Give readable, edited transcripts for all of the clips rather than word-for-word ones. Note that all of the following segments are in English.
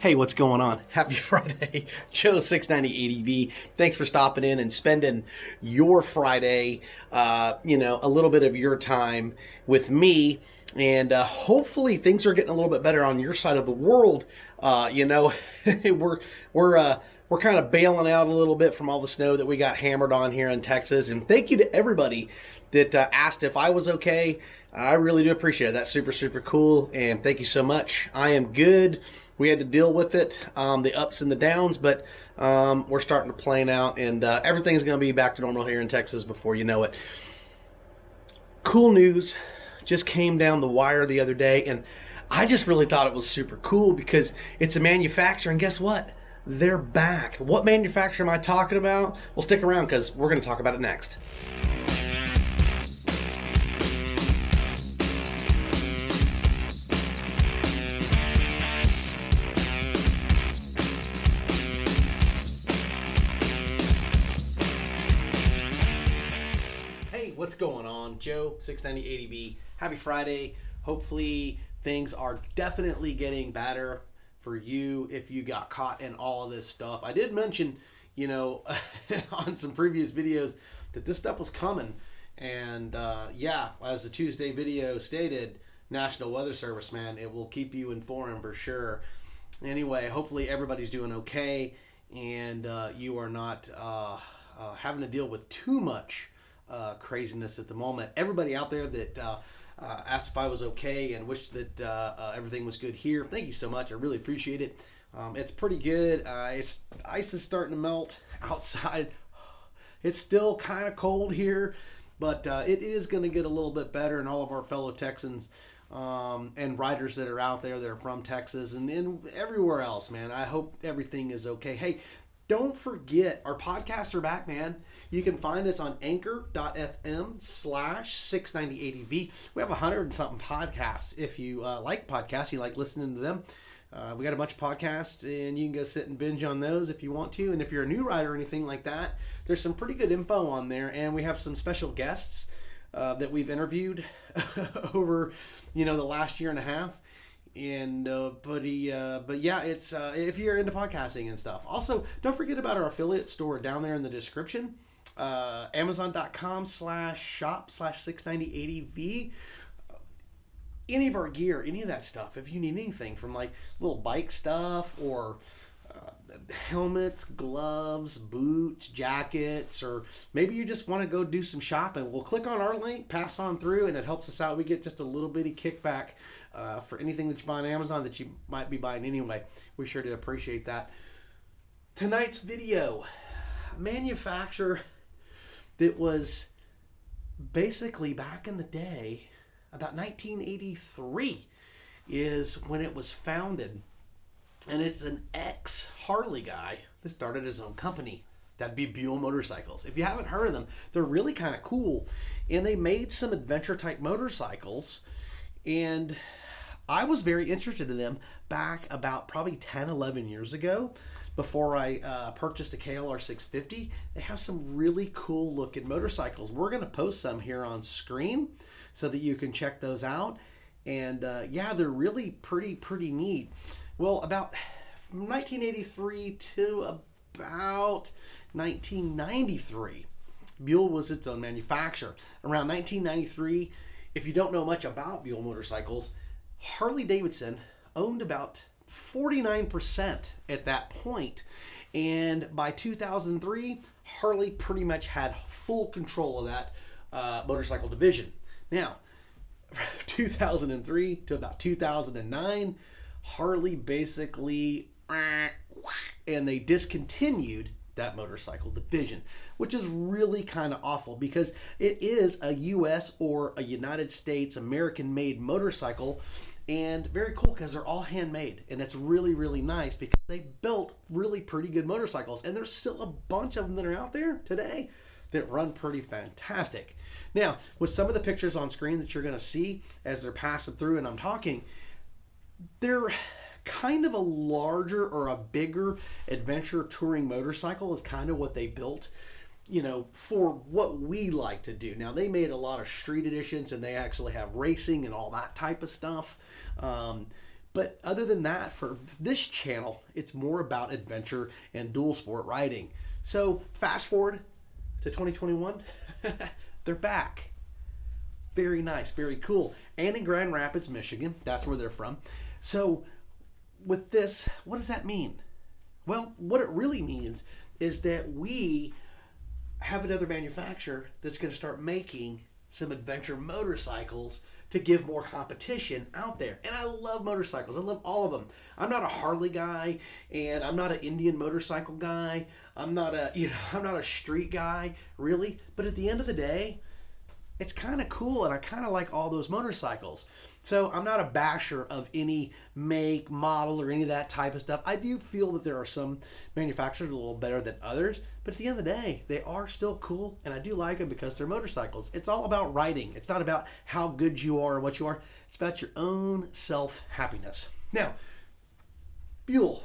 Hey, what's going on? Happy Friday. Joe 690 ADV. Thanks for stopping in and spending your Friday, a little bit of your time with me. And hopefully things are getting a little bit better on your side of the world. We're kind of bailing out a little bit from all the snow that we got hammered on here in Texas. And thank you to everybody that asked if I was okay. I really do appreciate it. That's super, super cool. And thank you so much. I am good. We had to deal with it, the ups and the downs, but we're starting to plane out, and everything's going to be back to normal here in Texas before you know it. Cool news just came down the wire the other day, and I just really thought it was super cool because it's a manufacturer, and guess what? They're back. What manufacturer am I talking about? Well, stick around because we're going to talk about it next. What's going on? Joe 690 ADV. Happy Friday. Hopefully things are definitely getting better for you if you got caught in all of this stuff. I did mention, on some previous videos that this stuff was coming. And as the Tuesday video stated, National Weather Service, man, it will keep you informed for sure. Anyway, hopefully everybody's doing okay and you are not having to deal with too much craziness at the moment. Everybody out there that asked if I was okay and wished that everything was good here, thank you so much. I really appreciate it. It's pretty good. Ice is starting to melt outside. It's still kind of cold here, but it is going to get a little bit better. And all of our fellow Texans and riders that are out there that are from Texas and everywhere else, man, I hope everything is okay. Hey, don't forget, our podcasts are back, man. You can find us on anchor.fm/690ADV. We have 100 and something podcasts. If you like podcasts, you like listening to them, we got a bunch of podcasts, and you can go sit and binge on those if you want to. And if you're a new rider or anything like that, there's some pretty good info on there. And we have some special guests that we've interviewed over, the last year and a half. And but yeah, it's if you're into podcasting and stuff. Also, don't forget about our affiliate store down there in the description, amazon.com/shop/690ADV. Any of our gear, any of that stuff, if you need anything from like little bike stuff or helmets, gloves, boots, jackets, or maybe you just want to go do some shopping, we'll click on our link, pass on through, and it helps us out. We get just a little bitty kickback for anything that you buy on Amazon that you might be buying anyway. We sure do appreciate that. Tonight's video, a manufacturer that was basically back in the day, about 1983 is when it was founded. And it's an ex-Harley guy that started his own company. That'd be Buell Motorcycles. If you haven't heard of them, they're really kind of cool. And they made some adventure-type motorcycles. And I was very interested in them back about probably 10, 11 years ago before I purchased a KLR 650. They have some really cool-looking motorcycles. We're going to post some here on screen so that you can check those out. And they're really pretty neat. Well, about 1983 to about 1993, Buell was its own manufacturer. Around 1993, if you don't know much about Buell motorcycles, Harley-Davidson owned about 49% at that point. And by 2003, Harley pretty much had full control of that motorcycle division. Now, 2003 to about 2009, Harley basically, and they discontinued that motorcycle division, which is really kind of awful because it is a U.S. or a United States American-made motorcycle, and very cool because they're all handmade, and it's really, really nice because they built really pretty good motorcycles, and there's still a bunch of them that are out there today that run pretty fantastic. Now, with some of the pictures on screen that you're going to see as they're passing through and I'm talking, they're kind of a larger or a bigger adventure touring motorcycle is kind of what they built, for what we like to do. Now, they made a lot of street editions and they actually have racing and all that type of stuff. But other than that, for this channel, it's more about adventure and dual sport riding. So fast forward to 2021, they're back. Very nice, very cool. And in Grand Rapids, Michigan, that's where they're from. So with this, what does that mean? Well, what it really means is that we have another manufacturer that's going to start making some adventure motorcycles to give more competition out there. And I love motorcycles. I love all of them. I'm not a Harley guy, and I'm not an Indian motorcycle guy. I'm not a street guy, really. But at the end of the day, it's kind of cool, and I kind of like all those motorcycles. So I'm not a basher of any make, model, or any of that type of stuff. I do feel that there are some manufacturers a little better than others, but at the end of the day, they are still cool, and I do like them because they're motorcycles. It's all about riding. It's not about how good you are or what you are. It's about your own self-happiness. Now, Buell.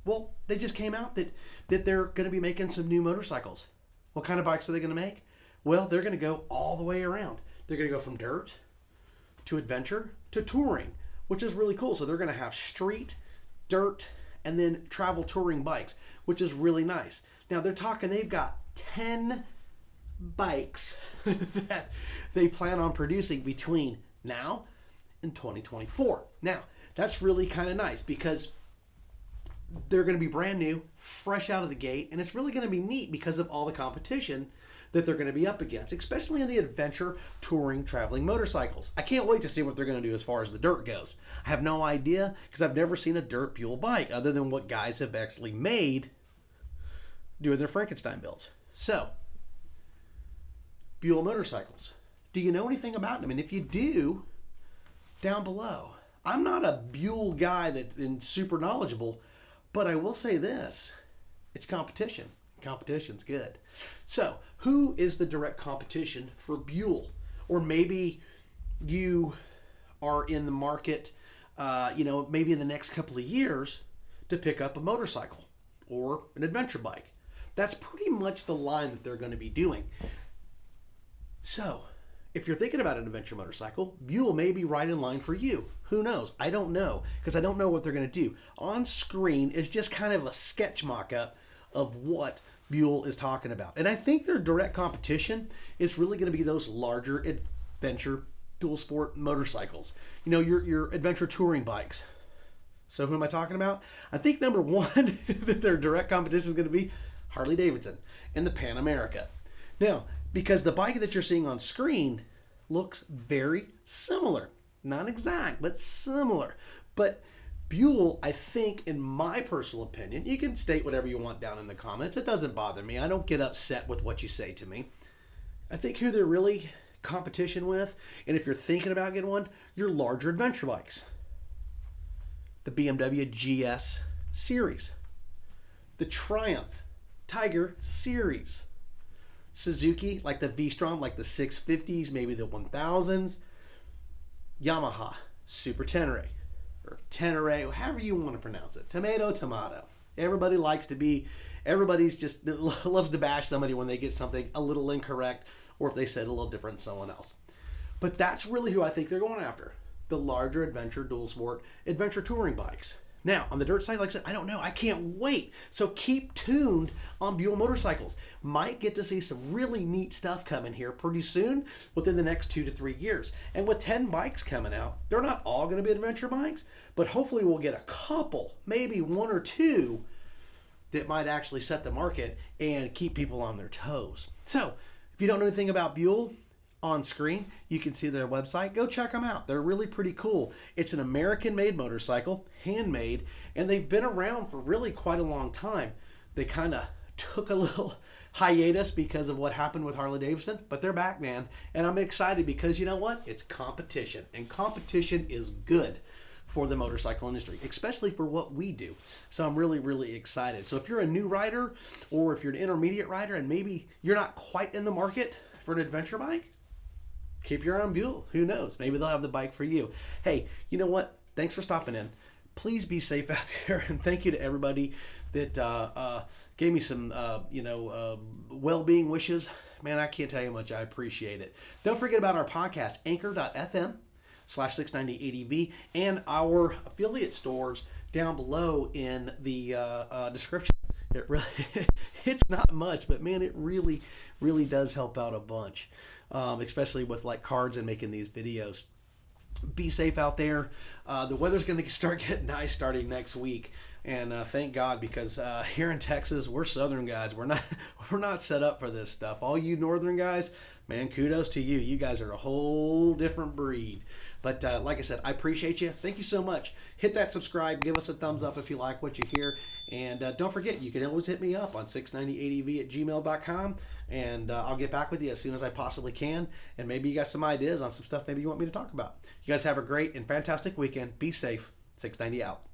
Well, they just came out that they're going to be making some new motorcycles. What kind of bikes are they going to make? Well, they're going to go all the way around. They're going to go from dirt to adventure to touring, which is really cool. So they're going to have street, dirt, and then travel touring bikes, which is really nice. Now they're talking, they've got 10 bikes that they plan on producing between now and 2024. Now, that's really kind of nice because they're going to be brand new, fresh out of the gate, and it's really going to be neat because of all the competition that they're going to be up against, especially in the adventure touring traveling motorcycles. I can't wait to see what they're going to do as far as the dirt goes. I have no idea because I've never seen a dirt Buell bike other than what guys have actually made doing their Frankenstein builds. So, Buell motorcycles. Do you know anything about them? And if you do, down below. I'm not a Buell guy that's super knowledgeable, but I will say this. It's competition. Competition's good. So, who is the direct competition for Buell? Or maybe you are in the market, maybe in the next couple of years to pick up a motorcycle or an adventure bike. That's pretty much the line that they're going to be doing. So, if you're thinking about an adventure motorcycle, Buell may be right in line for you. Who knows? I don't know, because I don't know what they're going to do. On screen is just kind of a sketch mock-up of what Buell is talking about. And I think their direct competition is really going to be those larger adventure dual sport motorcycles. You know, your adventure touring bikes. So who am I talking about? I think number one that their direct competition is going to be Harley Davidson and the Pan America. Now, because the bike that you're seeing on screen looks very similar. Not exact, but similar. But Buell, I think, in my personal opinion, you can state whatever you want down in the comments. It doesn't bother me. I don't get upset with what you say to me. I think who they're really competition with, and if you're thinking about getting one, your larger adventure bikes. The BMW GS series. The Triumph Tiger series. Suzuki, like the V-Strom, like the 650s, maybe the 1000s. Yamaha Super Tenere. Or Tenere, however you want to pronounce it. Tomato, tomato. Everybody's just loves to bash somebody when they get something a little incorrect or if they said a little different than someone else. But that's really who I think they're going after. The larger adventure dual sport adventure touring bikes. Now, on the dirt side, like I said, I don't know. I can't wait. So keep tuned on Buell Motorcycles. Might get to see some really neat stuff coming here pretty soon within the next 2 to 3 years. And with 10 bikes coming out, they're not all going to be adventure bikes, but hopefully we'll get a couple, maybe 1 or 2 that might actually set the market and keep people on their toes. So if you don't know anything about Buell, on screen, you can see their website. Go check them out. They're really pretty cool. It's an American-made motorcycle, handmade, and they've been around for really quite a long time. They kind of took a little hiatus because of what happened with Harley Davidson, but they're back, man. And I'm excited because you know what? It's competition, and competition is good for the motorcycle industry, especially for what we do. So I'm really, really excited. So if you're a new rider or if you're an intermediate rider and maybe you're not quite in the market for an adventure bike, keep your eye on Buell. Who knows? Maybe they'll have the bike for you. Hey, you know what? Thanks for stopping in. Please be safe out there. And thank you to everybody that gave me some, well-being wishes. Man, I can't tell you how much I appreciate it. Don't forget about our podcast, anchor.fm. patreon.com/690ADV, and our affiliate stores down below in the description. It really, it's not much, but man, it really, really does help out a bunch, especially with like cards and making these videos. Be safe out there. The weather's going to start getting nice starting next week, and thank God, because here in Texas, we're Southern guys. We're not set up for this stuff. All you Northern guys, man, kudos to you. You guys are a whole different breed. But like I said, I appreciate you. Thank you so much. Hit that subscribe. Give us a thumbs up if you like what you hear. And don't forget, you can always hit me up on 690adv@gmail.com. And I'll get back with you as soon as I possibly can. And maybe you got some ideas on some stuff maybe you want me to talk about. You guys have a great and fantastic weekend. Be safe. 690 out.